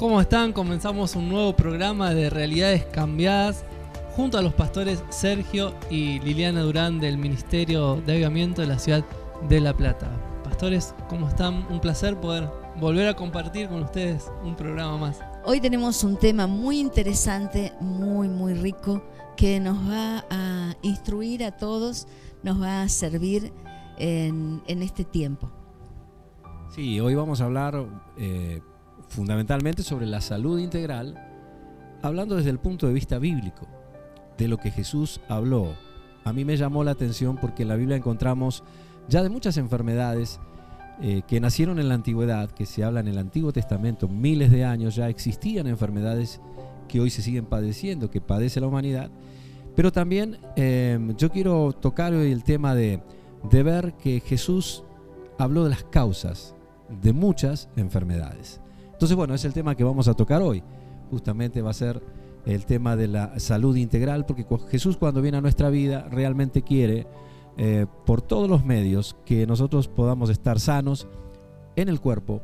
¿Cómo están? Comenzamos un nuevo programa de Realidades Cambiadas junto a los pastores Sergio y Liliana Durán del Ministerio de Avivamiento de la ciudad de La Plata. Pastores, ¿cómo están? Un placer poder volver a compartir con ustedes un programa más. Hoy tenemos un tema muy interesante, muy rico, que nos va a instruir a todos, nos va a servir en este tiempo. Sí, hoy vamos a hablar fundamentalmente sobre la salud integral, hablando desde el punto de vista bíblico, de lo que Jesús habló. A mí me llamó la atención porque en la Biblia encontramos ya de muchas enfermedades que nacieron en la antigüedad, que se hablan en el Antiguo Testamento, miles de años ya existían enfermedades que hoy se siguen padeciendo, que padece la humanidad. Pero también yo quiero tocar hoy el tema de ver que Jesús habló de las causas de muchas enfermedades. Entonces, bueno, es el tema que vamos a tocar hoy. Justamente va a ser el tema de la salud integral, porque Jesús, cuando viene a nuestra vida, realmente quiere, por todos los medios, que nosotros podamos estar sanos en el cuerpo,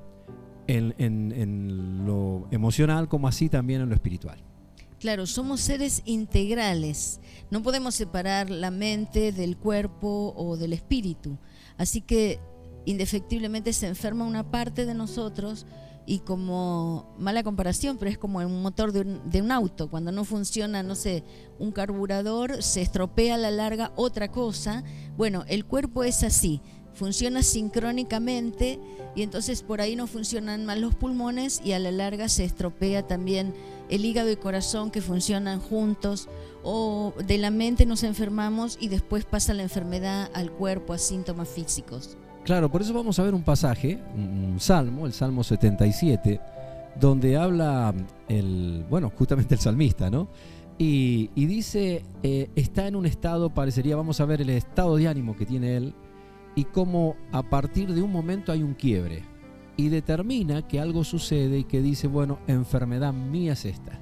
en lo emocional, como así también en lo espiritual. Claro, somos seres integrales. No podemos separar la mente del cuerpo o del espíritu. Así que indefectiblemente se enferma una parte de nosotros. Y como mala comparación, pero es como un motor de un auto. Cuando no funciona, no sé, un carburador, se estropea a la larga otra cosa. Bueno, el cuerpo es así, funciona sincrónicamente y entonces por ahí no funcionan mal los pulmones y a la larga se estropea también el hígado y corazón, que funcionan juntos. O de la mente nos enfermamos y después pasa la enfermedad al cuerpo, a síntomas físicos. Claro, por eso vamos a ver un pasaje, un salmo, el Salmo 77, donde habla justamente el salmista, ¿no? Y dice, está en un estado, parecería, vamos a ver el estado de ánimo que tiene él y cómo a partir de un momento hay un quiebre y determina que algo sucede y que dice, bueno, enfermedad mía es esta.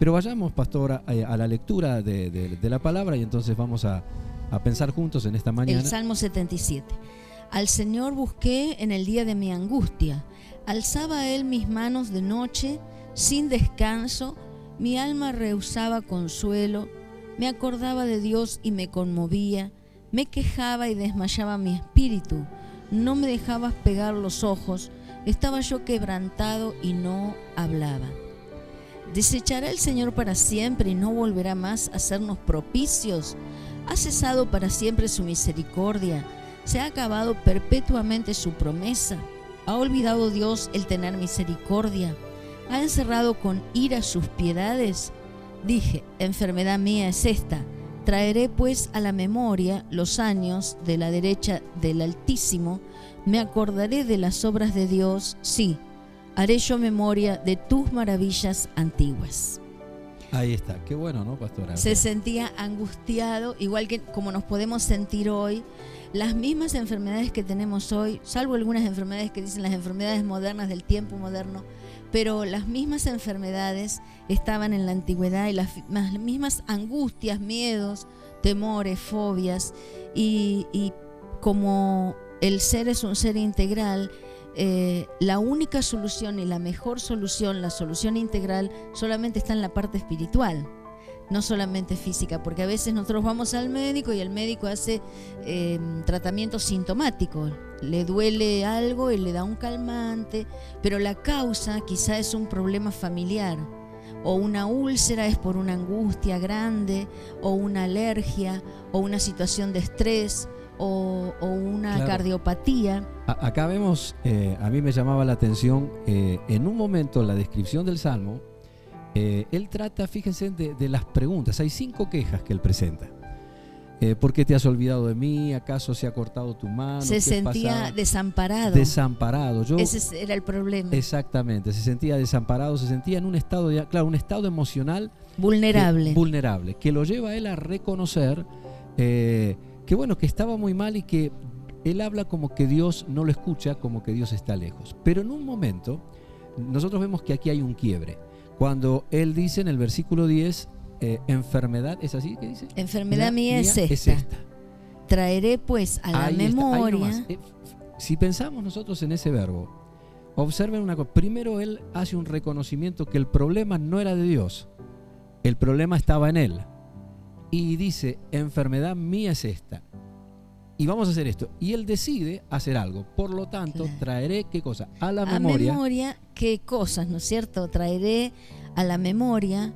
Pero vayamos, pastora, a la lectura de la palabra y entonces vamos a pensar juntos en esta mañana. El Salmo 77. Al Señor busqué en el día de mi angustia. Alzaba a Él mis manos de noche, sin descanso. Mi alma rehusaba consuelo. Me acordaba de Dios y me conmovía. Me quejaba y desmayaba mi espíritu. No me dejabas pegar los ojos. Estaba yo quebrantado y no hablaba. ¿Desechará el Señor para siempre y no volverá más a hacernos propicios? ¿Ha cesado para siempre su misericordia? ¿Se ha acabado perpetuamente su promesa? ¿Ha olvidado Dios el tener misericordia? ¿Ha encerrado con ira sus piedades? Dije, enfermedad mía es esta. Traeré pues a la memoria los años de la derecha del Altísimo. Me acordaré de las obras de Dios. Sí, haré yo memoria de tus maravillas antiguas. Ahí está, qué bueno, ¿no, pastora? Se sentía angustiado, igual que como nos podemos sentir hoy. Las mismas enfermedades que tenemos hoy, salvo algunas enfermedades que dicen las enfermedades modernas del tiempo moderno, pero las mismas enfermedades estaban en la antigüedad y las mismas angustias, miedos, temores, fobias. Y como el ser es un ser integral, la única solución y la mejor solución, la solución integral, solamente está en la parte espiritual, no solamente física, porque a veces nosotros vamos al médico y el médico hace tratamiento sintomático, le duele algo y le da un calmante, pero la causa quizá es un problema familiar, o una úlcera es por una angustia grande, o una alergia, o una situación de estrés, o una cardiopatía. Acá vemos, a mí me llamaba la atención, en un momento la descripción del Salmo, él trata, fíjense, de las preguntas. Hay 5 quejas que él presenta. ¿Por qué te has olvidado de mí? ¿Acaso se ha cortado tu mano? Se sentía desamparado. Desamparado. Ese era el problema. Exactamente, se sentía desamparado, se sentía en un estado, un estado emocional vulnerable, que lo lleva a él a reconocer que bueno, que estaba muy mal y que él habla como que Dios no lo escucha, como que Dios está lejos. Pero en un momento, nosotros vemos que aquí hay un quiebre. Cuando él dice en el versículo 10, enfermedad, ¿es así que dice? Enfermedad mía es esta. Traeré pues a la memoria. Si pensamos nosotros en ese verbo, observen una cosa. Primero él hace un reconocimiento que el problema no era de Dios, el problema estaba en él. Y dice, enfermedad mía es esta. Y vamos a hacer esto. Y él decide hacer algo. Por lo tanto, Claro. traeré, ¿qué cosa? A la A memoria. memoria, ¿qué cosas, no es cierto? Traeré a la memoria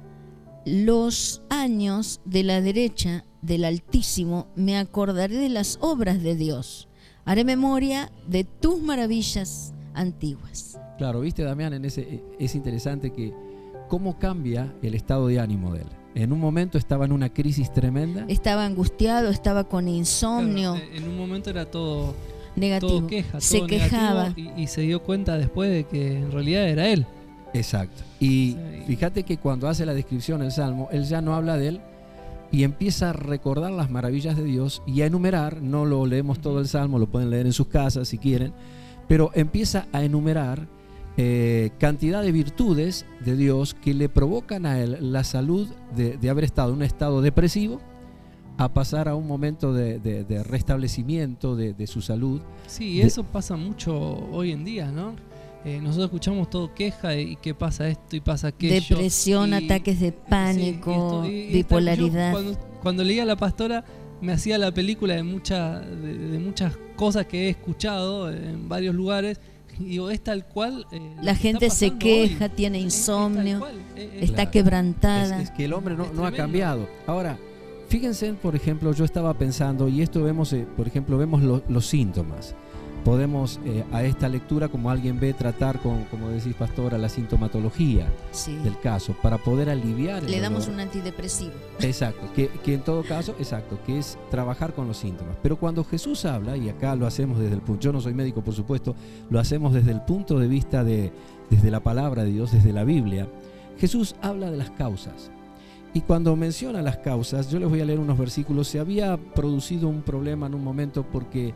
los años de la derecha del Altísimo, me acordaré de las obras de Dios. Haré memoria de tus maravillas antiguas. Claro, viste, Damián, es interesante que cómo cambia el estado de ánimo de él. En un momento estaba en una crisis tremenda. Estaba angustiado, estaba con insomnio, Claro, en un momento era todo negativo. queja, Se todo quejaba. negativo, y se dio cuenta después de que en realidad era él. Exacto. Y Sí. fíjate que cuando hace la descripción el Salmo, él ya no habla de él y empieza a recordar las maravillas de Dios y a enumerar. No lo leemos todo el Salmo, lo pueden leer en sus casas si quieren, pero empieza a enumerar cantidad de virtudes de Dios que le provocan a él la salud de haber estado en un estado depresivo a pasar a un momento de restablecimiento de su salud. Sí, y eso pasa mucho hoy en día, ¿no? Nosotros escuchamos todo queja y que pasa esto y pasa aquello. Depresión, y- ataques de pánico, sí, y bipolaridad. Cuando leía La Pastora me hacía la película de muchas cosas que he escuchado en varios lugares. Y digo, es tal cual. Lo La que gente está se pasando queja, hoy. tiene Es tal insomnio, cual, está Claro. quebrantada. Es que el hombre no Es ha tremendo. cambiado. Ahora, fíjense, por ejemplo, yo estaba pensando, y esto vemos, por ejemplo, vemos los síntomas. Podemos a esta lectura, como alguien ve, tratar con, como decís, pastora, la sintomatología Sí. del caso, para poder aliviar el Le damos dolor. un antidepresivo. Exacto, que en todo caso, exacto, que es trabajar con los síntomas. Pero cuando Jesús habla, y acá lo hacemos desde el punto, yo no soy médico por supuesto, lo hacemos desde el punto de vista desde la palabra de Dios, desde la Biblia, Jesús habla de las causas. Y cuando menciona las causas, yo les voy a leer unos versículos. Se había producido un problema en un momento porque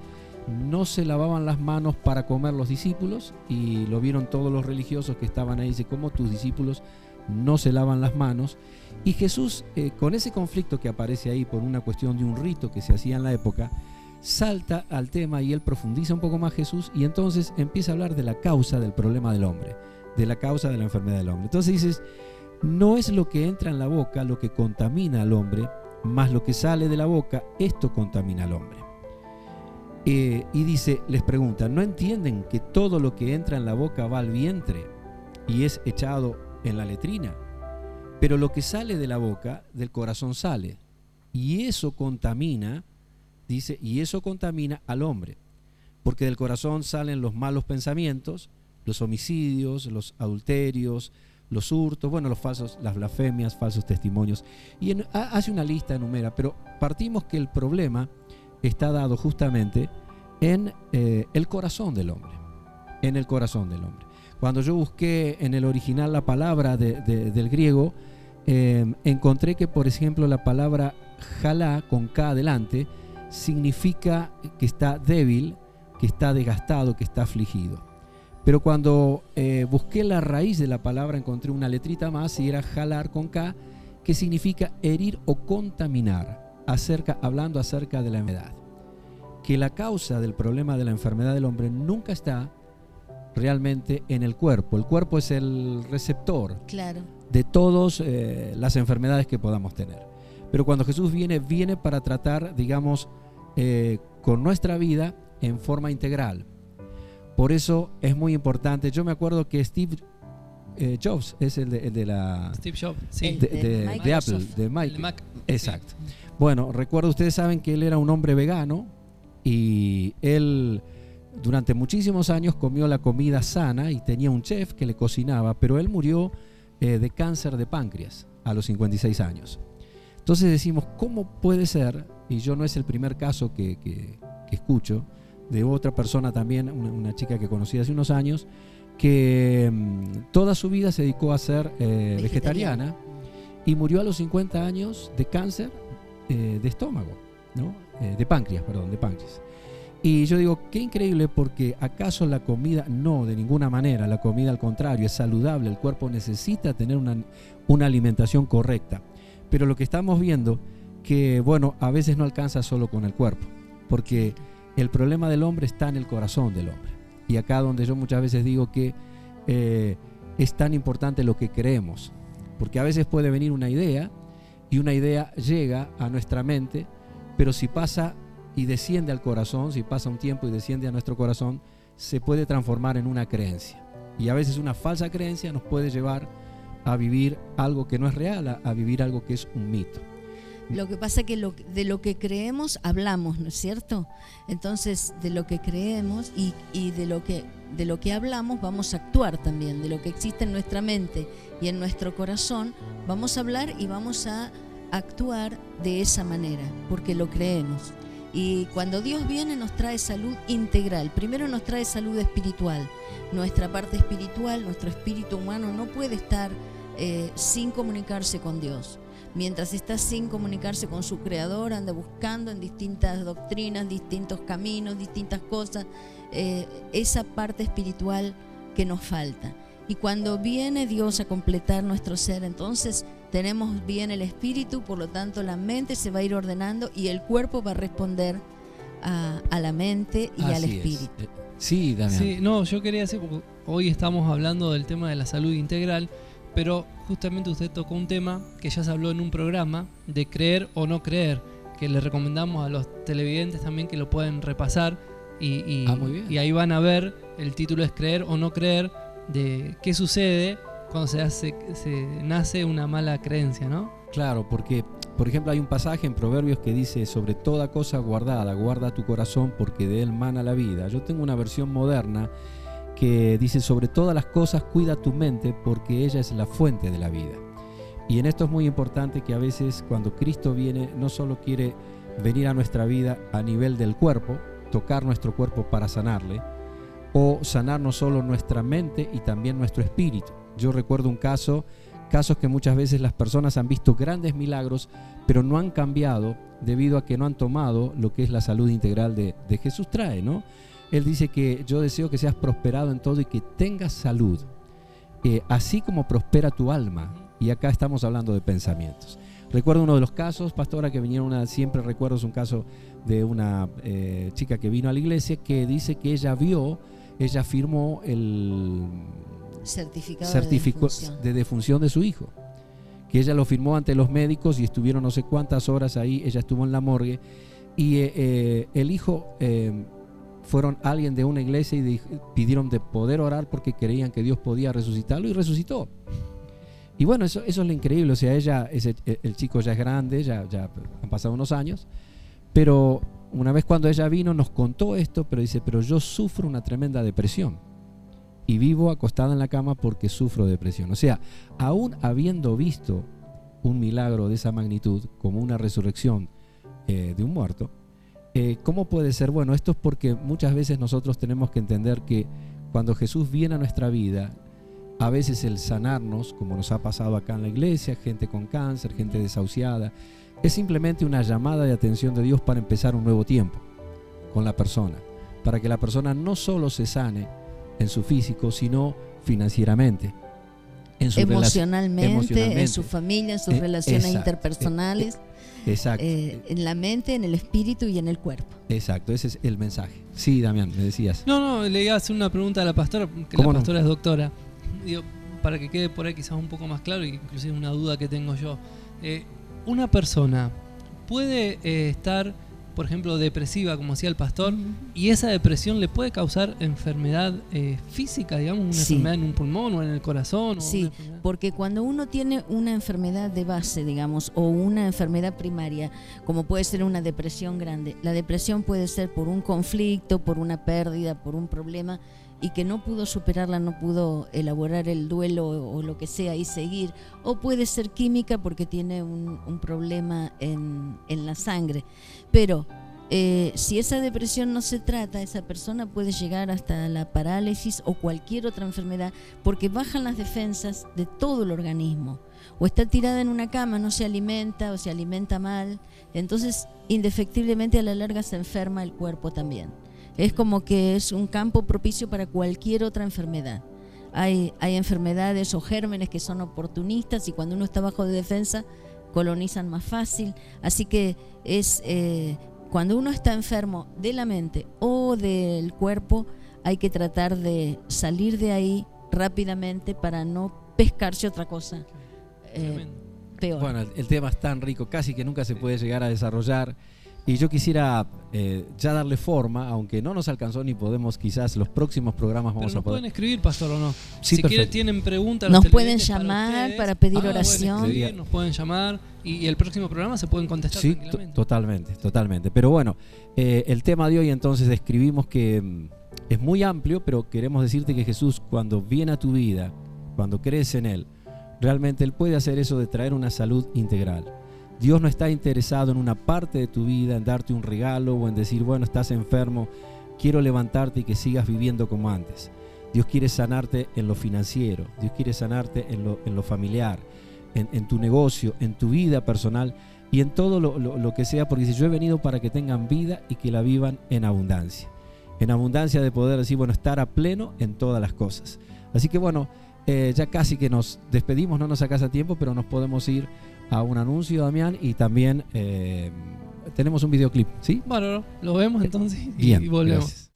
no se lavaban las manos para comer los discípulos, y lo vieron todos los religiosos que estaban ahí. Dice, ¿cómo tus discípulos no se lavan las manos? Y Jesús, con ese conflicto que aparece ahí por una cuestión de un rito que se hacía en la época, salta al tema y él profundiza un poco más Jesús, y entonces empieza a hablar de la causa del problema del hombre, de la causa de la enfermedad del hombre. Entonces dices, no es lo que entra en la boca lo que contamina al hombre, más lo que sale de la boca, esto contamina al hombre. Y dice, les pregunta, ¿no entienden que todo lo que entra en la boca va al vientre y es echado en la letrina? Pero lo que sale de la boca, del corazón sale, y eso contamina, dice, y eso contamina al hombre, porque del corazón salen los malos pensamientos, los homicidios, los adulterios, los hurtos, bueno, las blasfemias, falsos testimonios, y hace una lista, enumera, pero partimos que el problema está dado justamente en el corazón del hombre, en el corazón del hombre. Cuando yo busqué en el original la palabra del griego, encontré que, por ejemplo, la palabra jalá, con K adelante, significa que está débil, que está desgastado, que está afligido. Pero cuando busqué la raíz de la palabra, encontré una letrita más y era jalar con K, que significa herir o contaminar, hablando acerca de la enfermedad. Que la causa del problema de la enfermedad del hombre nunca está realmente en el cuerpo. El cuerpo es el receptor Claro. de todas las enfermedades que podamos tener. Pero cuando Jesús viene para tratar, digamos, con nuestra vida en forma integral. Por eso es muy importante. Yo me acuerdo que Steve Jobs es el de la Steve Jobs, sí. El de Apple, de El Mike. Mac. Exacto. Bueno, recuerdo, ustedes saben que él era un hombre vegano y él durante muchísimos años comió la comida sana y tenía un chef que le cocinaba, pero él murió de cáncer de páncreas a los 56 años. Entonces decimos, ¿cómo puede ser? Y yo no es el primer caso que escucho, de otra persona también, una chica que conocí hace unos años, que toda su vida se dedicó a ser vegetariana y murió a los 50 años de cáncer de estómago, ¿no? De páncreas. Y yo digo, qué increíble, porque ¿acaso la comida? No, de ninguna manera. La comida, al contrario, es saludable. El cuerpo necesita tener una alimentación correcta. Pero lo que estamos viendo, que bueno, a veces no alcanza solo con el cuerpo, porque el problema del hombre está en el corazón del hombre. Y acá donde yo muchas veces digo que es tan importante lo que creemos, porque a veces puede venir una idea y una idea llega a nuestra mente, pero si pasa y desciende al corazón, si pasa un tiempo y desciende a nuestro corazón, se puede transformar en una creencia. Y a veces una falsa creencia nos puede llevar a vivir algo que no es real, a vivir algo que es un mito. Lo que pasa es que de lo que creemos hablamos, ¿no es cierto? Entonces, de lo que creemos y de lo que hablamos vamos a actuar también. De lo que existe en nuestra mente y en nuestro corazón, vamos a hablar y vamos a actuar de esa manera, porque lo creemos. Y cuando Dios viene nos trae salud integral. Primero nos trae salud espiritual. Nuestra parte espiritual, nuestro espíritu humano no puede estar sin comunicarse con Dios. Mientras está sin comunicarse con su Creador, anda buscando en distintas doctrinas, distintos caminos, distintas cosas, esa parte espiritual que nos falta. Y cuando viene Dios a completar nuestro ser, entonces tenemos bien el espíritu, por lo tanto la mente se va a ir ordenando y el cuerpo va a responder a la mente y al espíritu. Sí, Damián. Sí, no, yo quería decir, porque hoy estamos hablando del tema de la salud integral, pero justamente usted tocó un tema que ya se habló en un programa de creer o no creer, que le recomendamos a los televidentes también que lo pueden repasar y ahí van a ver, el título es Creer o no creer, de qué sucede cuando se nace una mala creencia, ¿no? Claro, porque por ejemplo hay un pasaje en Proverbios que dice: sobre toda cosa guardada, guarda tu corazón porque de él mana la vida. Yo tengo una versión moderna que dice: sobre todas las cosas cuida tu mente porque ella es la fuente de la vida. Y en esto es muy importante que a veces cuando Cristo viene no solo quiere venir a nuestra vida a nivel del cuerpo, tocar nuestro cuerpo para sanarle, o sanar no solo nuestra mente y también nuestro espíritu. Yo recuerdo casos que muchas veces las personas han visto grandes milagros, pero no han cambiado debido a que no han tomado lo que es la salud integral de Jesús trae, ¿no? Él dice que yo deseo que seas prosperado en todo y que tengas salud, así como prospera tu alma. Y acá estamos hablando de pensamientos. Recuerdo uno de los casos, pastora, que vinieron siempre recuerdo, es un caso de una chica que vino a la iglesia que dice que ella firmó el certificado de defunción de su hijo, que ella lo firmó ante los médicos y estuvieron no sé cuántas horas ahí, ella estuvo en la morgue y el hijo fueron alguien de una iglesia y pidieron de poder orar porque creían que Dios podía resucitarlo y resucitó. Y bueno, eso es lo increíble, o sea, el chico ya es grande, ya han pasado unos años, pero una vez cuando ella vino nos contó esto, pero dice: pero yo sufro una tremenda depresión y vivo acostada en la cama porque sufro depresión. O sea, aún habiendo visto un milagro de esa magnitud, como una resurrección de un muerto, ¿cómo puede ser? Bueno, esto es porque muchas veces nosotros tenemos que entender que cuando Jesús viene a nuestra vida, a veces el sanarnos, como nos ha pasado acá en la iglesia, gente con cáncer, gente desahuciada, es simplemente una llamada de atención de Dios para empezar un nuevo tiempo con la persona, para que la persona no solo se sane en su físico, sino financieramente, en su emocionalmente, en su familia, en sus relaciones interpersonales, exacto, en la mente, en el espíritu y en el cuerpo. Exacto, ese es el mensaje. Sí, Damián, me decías. No, le iba a hacer una pregunta a la pastora, que la pastora es doctora. Digo, para que quede por ahí quizás un poco más claro, y inclusive una duda que tengo yo. Una persona puede estar, por ejemplo, depresiva, como decía el pastor, y esa depresión le puede causar enfermedad física, digamos, una enfermedad en un pulmón o en el corazón. Sí, porque cuando uno tiene una enfermedad de base, digamos, o una enfermedad primaria, como puede ser una depresión grande, la depresión puede ser por un conflicto, por una pérdida, por un problema, y que no pudo superarla, no pudo elaborar el duelo o lo que sea y seguir, o puede ser química porque tiene un problema en la sangre. Pero si esa depresión no se trata, esa persona puede llegar hasta la parálisis o cualquier otra enfermedad, porque bajan las defensas de todo el organismo, o está tirada en una cama, no se alimenta o se alimenta mal, entonces indefectiblemente a la larga se enferma el cuerpo también. Es como que es un campo propicio para cualquier otra enfermedad. Hay enfermedades o gérmenes que son oportunistas y cuando uno está bajo de defensa colonizan más fácil. Así que cuando uno está enfermo de la mente o del cuerpo, hay que tratar de salir de ahí rápidamente para no pescarse otra cosa peor. Bueno, el tema es tan rico, casi que nunca se puede llegar a desarrollar. Y yo quisiera ya darle forma, aunque no nos alcanzó ni podemos, quizás los próximos programas vamos Pero a poder. pueden escribir, pastor, ¿o no? Sí, si perfecto. tienen preguntas, Nos los pueden televidentes llamar para ustedes. pedir Pueden oración. escribir, nos pueden llamar y el próximo programa se pueden contestar Sí, tranquilamente. totalmente. Pero bueno, el tema de hoy entonces describimos que es muy amplio, pero queremos decirte que Jesús, cuando viene a tu vida, cuando crees en Él, realmente Él puede hacer eso de traer una salud integral. Dios no está interesado en una parte de tu vida, en darte un regalo o en decir, bueno, estás enfermo, quiero levantarte y que sigas viviendo como antes. Dios quiere sanarte en lo financiero, Dios quiere sanarte en lo familiar, en tu negocio, en tu vida personal y en todo lo que sea, porque dice, yo he venido para que tengan vida y que la vivan en abundancia. En abundancia de poder decir, bueno, estar a pleno en todas las cosas. Así que bueno, ya casi que nos despedimos, no nos sacas a tiempo, pero nos podemos ir a un anuncio, Damián, y también tenemos un videoclip, ¿sí? Bueno, lo vemos entonces Bien, y volvemos. gracias.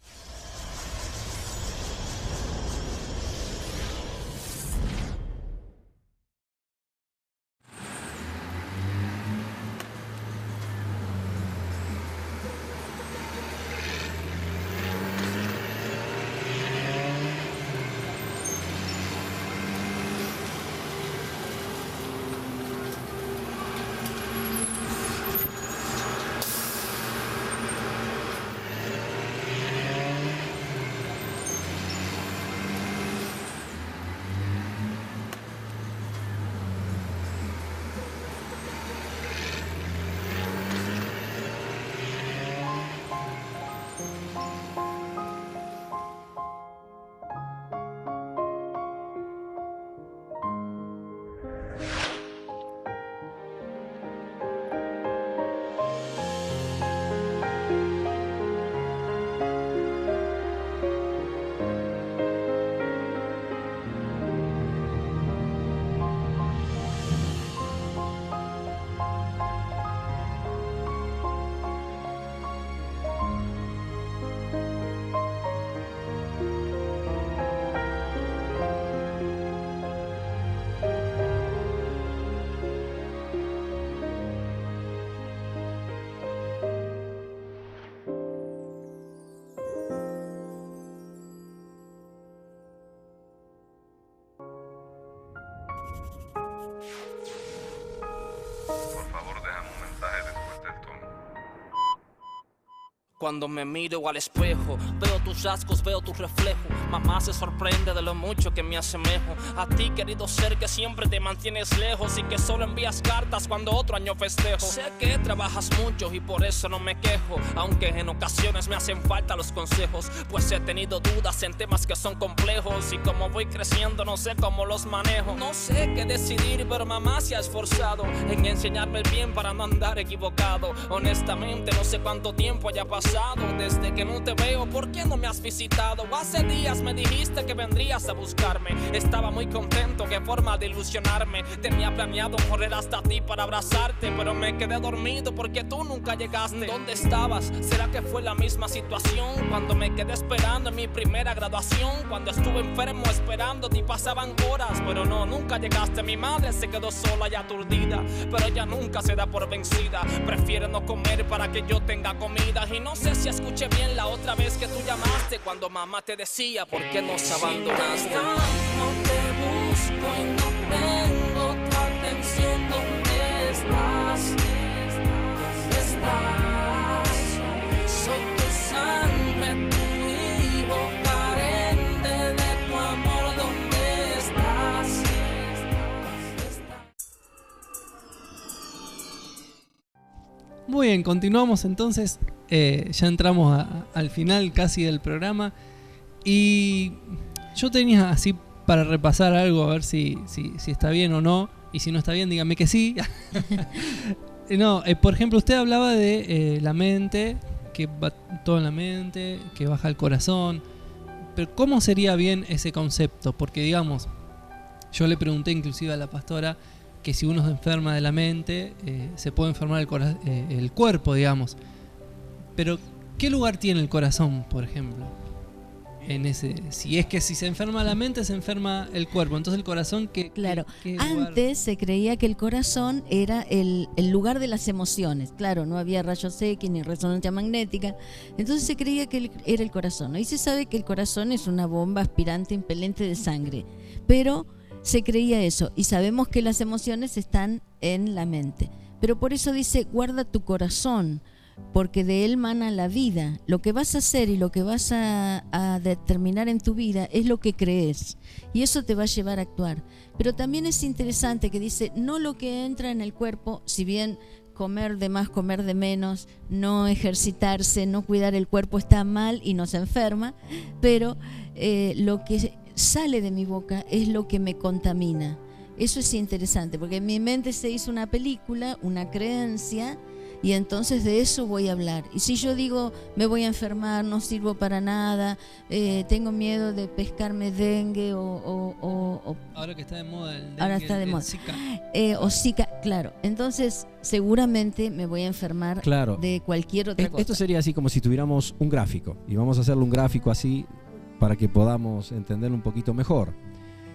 Cuando me miro al espejo, veo tus rasgos, veo tu reflejo. Mamá se sorprende de lo mucho que me asemejo a ti, querido ser, que siempre te mantienes lejos y que solo envías cartas cuando otro año festejo. Sé que trabajas mucho y por eso no me quejo, aunque en ocasiones me hacen falta los consejos, pues he tenido dudas en temas que son complejos y como voy creciendo no sé cómo los manejo. No sé qué decidir, pero mamá se ha esforzado en enseñarme el bien para no andar equivocado. Honestamente no sé cuánto tiempo haya pasado desde que no te veo. ¿Por qué no me has visitado? Hace días me dijiste que vendrías a buscarme. Estaba muy contento, qué forma de ilusionarme. Tenía planeado correr hasta ti para abrazarte, pero me quedé dormido porque tú nunca llegaste. ¿Dónde estabas? ¿Será que fue la misma situación cuando me quedé esperando en mi primera graduación? Cuando estuve enfermo esperando y pasaban horas, pero no, nunca llegaste. Mi madre se quedó sola y aturdida, pero ella nunca se da por vencida. Prefiere no comer para que yo tenga comida. Y no sé si escuché bien la otra vez que tú llamaste, cuando mamá te decía, ¿por qué nos abandonaste? No te busco y no tengo tu atención. ¿Dónde estás? ¿Dónde estás? Soy tu sangre, tu hijo, carente de tu amor. ¿Dónde estás? Muy bien, continuamos entonces. Ya entramos al final casi del programa. Y yo tenía así para repasar algo, a ver si está bien o no. Y si no está bien, dígame que sí. No, por ejemplo, usted hablaba de la mente, que va todo en la mente, que baja el corazón. Pero ¿cómo sería bien ese concepto? Porque digamos, yo le pregunté inclusive a la pastora que si uno se enferma de la mente, se puede enfermar el cuerpo, digamos. Pero ¿qué lugar tiene el corazón, por ejemplo? si es que si se enferma la mente, se enferma el cuerpo. Entonces el corazón, Claro, ¿qué lugar? antes se creía que el corazón era el lugar de las emociones. Claro, no había rayos X ni resonancia magnética. Entonces se creía que era el corazón. Hoy se sabe que el corazón es una bomba aspirante impelente de sangre. Pero se creía eso. Y sabemos que las emociones están en la mente. Pero por eso dice, guarda tu corazón, porque de él mana la vida. Lo que vas a hacer y lo que vas a determinar en tu vida es lo que crees, y eso te va a llevar a actuar. Pero también es interesante que dice, no lo que entra en el cuerpo, si bien comer de más, comer de menos, no ejercitarse, no cuidar el cuerpo está mal y nos enferma, pero lo que sale de mi boca es lo que me contamina. Eso es interesante, porque en mi mente se hizo una película, una creencia, y entonces de eso voy a hablar. Y si yo digo, me voy a enfermar, no sirvo para nada, tengo miedo de pescarme dengue o ahora que está de moda el dengue, ahora está de el moda. Zika. O Zika, claro. Entonces seguramente me voy a enfermar Claro. de cualquier otra cosa. Esto sería así como si tuviéramos un gráfico, y vamos a hacerle un gráfico así para que podamos entenderlo un poquito mejor.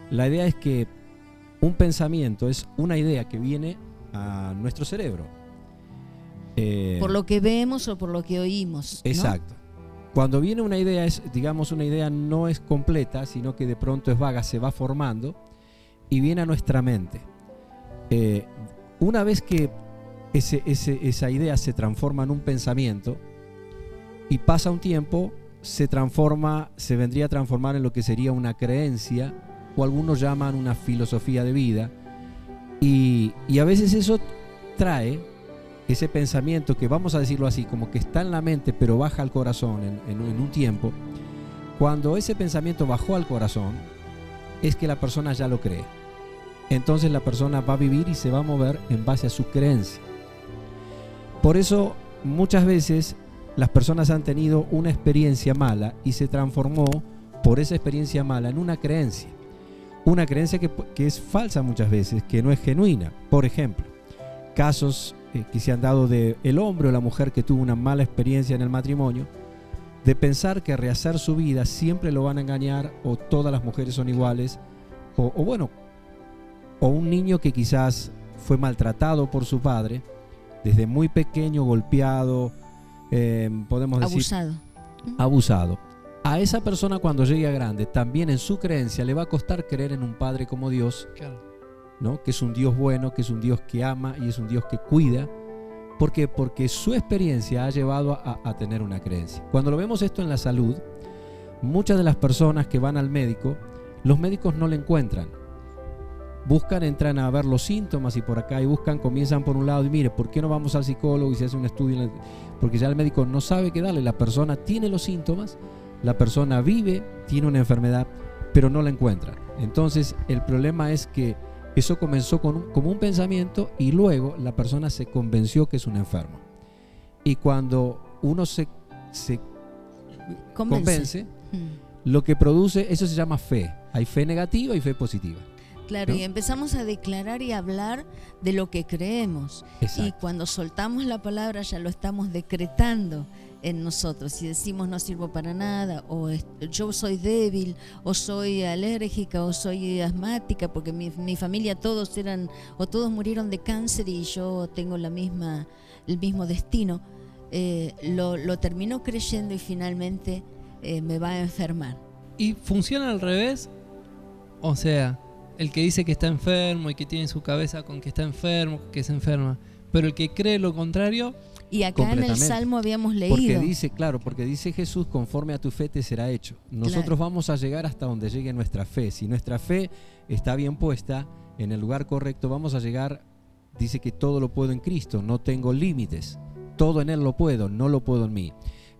La idea es que un pensamiento es una idea que viene a nuestro cerebro. Por lo que vemos o por lo que oímos, ¿no? Exacto. Cuando viene una idea, digamos, una idea no es completa, sino que de pronto es vaga, se va formando y viene a nuestra mente. Una vez que esa idea se transforma en un pensamiento y pasa un tiempo, se vendría a transformar en lo que sería una creencia, o algunos llaman una filosofía de vida, y a veces eso trae ese pensamiento que, vamos a decirlo así, como que está en la mente pero baja al corazón en un tiempo. Cuando ese pensamiento bajó al corazón, es que la persona ya lo cree. Entonces la persona va a vivir y se va a mover en base a su creencia. Por eso muchas veces las personas han tenido una experiencia mala y se transformó por esa experiencia mala en una creencia. Una creencia que es falsa muchas veces, que no es genuina. Por ejemplo, casos que se han dado de el hombre o la mujer que tuvo una mala experiencia en el matrimonio, de pensar que rehacer su vida siempre lo van a engañar, o todas las mujeres son iguales, o un niño que quizás fue maltratado por su padre desde muy pequeño, golpeado, podemos decir abusado. A esa persona, cuando llegue a grande, también en su creencia le va a costar creer en un padre como Dios, Claro. ¿no? Que es un Dios bueno, que es un Dios que ama y es un Dios que cuida. ¿Por qué? Porque su experiencia ha llevado a tener una creencia. Cuando lo vemos esto en la salud, muchas de las personas que van al médico, los médicos no le encuentran. Entran a ver los síntomas y por acá, y comienzan por un lado, y mire, ¿por qué no vamos al psicólogo y se hace un estudio? Porque ya el médico no sabe qué darle. La persona tiene los síntomas, la persona vive, tiene una enfermedad, pero no la encuentran. Entonces el problema es que eso comenzó como un pensamiento, y luego la persona se convenció que es un enfermo. Y cuando uno se convence, lo que produce, eso se llama fe. Hay fe negativa y fe positiva. Claro, ¿no? y empezamos a declarar y a hablar de lo que creemos. Exacto. Y cuando soltamos la palabra ya lo estamos decretando en nosotros. Si decimos no sirvo para nada, o yo soy débil, o soy alérgica, o soy asmática, porque mi familia todos murieron de cáncer y yo tengo el mismo destino, lo termino creyendo y finalmente me va a enfermar. ¿Y funciona al revés? O sea, el que dice que está enfermo y que tiene en su cabeza con que está enfermo, que se enferma, pero el que cree lo contrario. Y acá en el Salmo habíamos leído. Porque dice Jesús, conforme a tu fe te será hecho. Nosotros vamos a llegar hasta donde llegue nuestra fe. Si nuestra fe está bien puesta en el lugar correcto, vamos a llegar. Dice que todo lo puedo en Cristo, no tengo límites. Todo en Él lo puedo, no lo puedo en mí.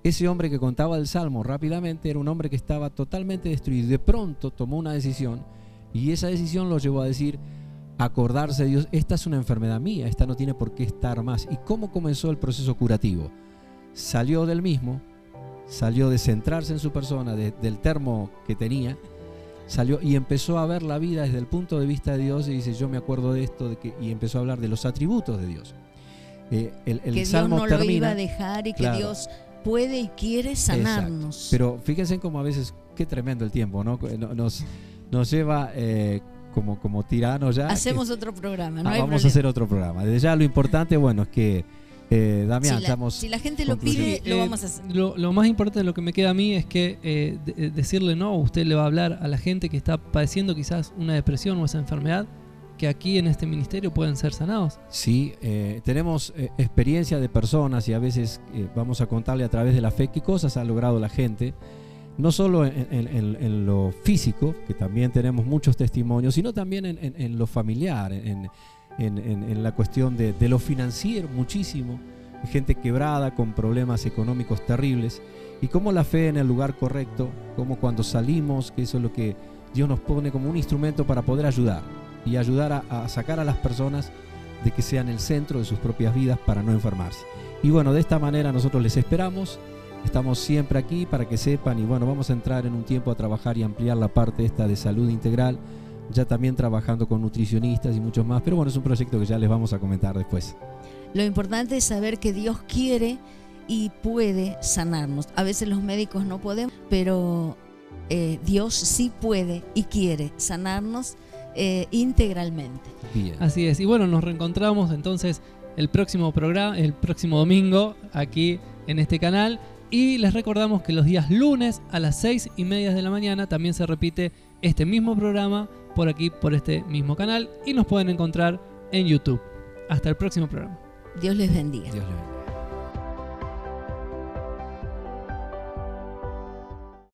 Ese hombre que contaba el Salmo rápidamente era un hombre que estaba totalmente destruido. De pronto tomó una decisión, y esa decisión lo llevó a decir, acordarse de Dios, esta es una enfermedad mía, esta no tiene por qué estar más. ¿Y cómo comenzó el proceso curativo? Salió del mismo, salió de centrarse en su persona, del termo que tenía, salió y empezó a ver la vida desde el punto de vista de Dios, y dice, yo me acuerdo de esto, y empezó a hablar de los atributos de Dios. El que Salmo Dios no termina, lo iba a dejar, y que claro, Dios puede y quiere sanarnos. Exacto. Pero fíjense cómo a veces, qué tremendo el tiempo, ¿no? Nos lleva como tiranos ya. Hacemos otro programa, no hay vamos problema. a hacer otro programa. Desde ya lo importante, bueno, es que Damián, si la gente lo pide, lo vamos a hacer. Lo más importante de lo que me queda a mí es que decirle no, usted le va a hablar a la gente que está padeciendo quizás una depresión o esa enfermedad, que aquí en este ministerio pueden ser sanados. Sí, tenemos experiencia de personas y a veces vamos a contarle a través de la fe qué cosas ha logrado la gente, no solo en lo físico, que también tenemos muchos testimonios, sino también en lo familiar, en la cuestión de lo financiero, muchísimo, gente quebrada con problemas económicos terribles, y cómo la fe en el lugar correcto, como cuando salimos, que eso es lo que Dios nos pone como un instrumento para poder ayudar y ayudar a sacar a las personas de que sean el centro de sus propias vidas para no enfermarse. Y bueno, de esta manera nosotros les esperamos, estamos siempre aquí para que sepan, y bueno, vamos a entrar en un tiempo a trabajar y ampliar la parte esta de salud integral, ya también trabajando con nutricionistas y muchos más, pero bueno, es un proyecto que ya les vamos a comentar después. Lo importante es saber que Dios quiere y puede sanarnos. A veces los médicos no podemos, pero Dios sí puede y quiere sanarnos integralmente. Bien. Así es. Y bueno, nos reencontramos entonces el próximo programa, el próximo domingo, aquí en este canal. Y les recordamos que los días lunes a las 6:30 de la mañana también se repite este mismo programa por aquí, por este mismo canal. Y nos pueden encontrar en YouTube. Hasta el próximo programa. Dios les bendiga. Dios le bendiga.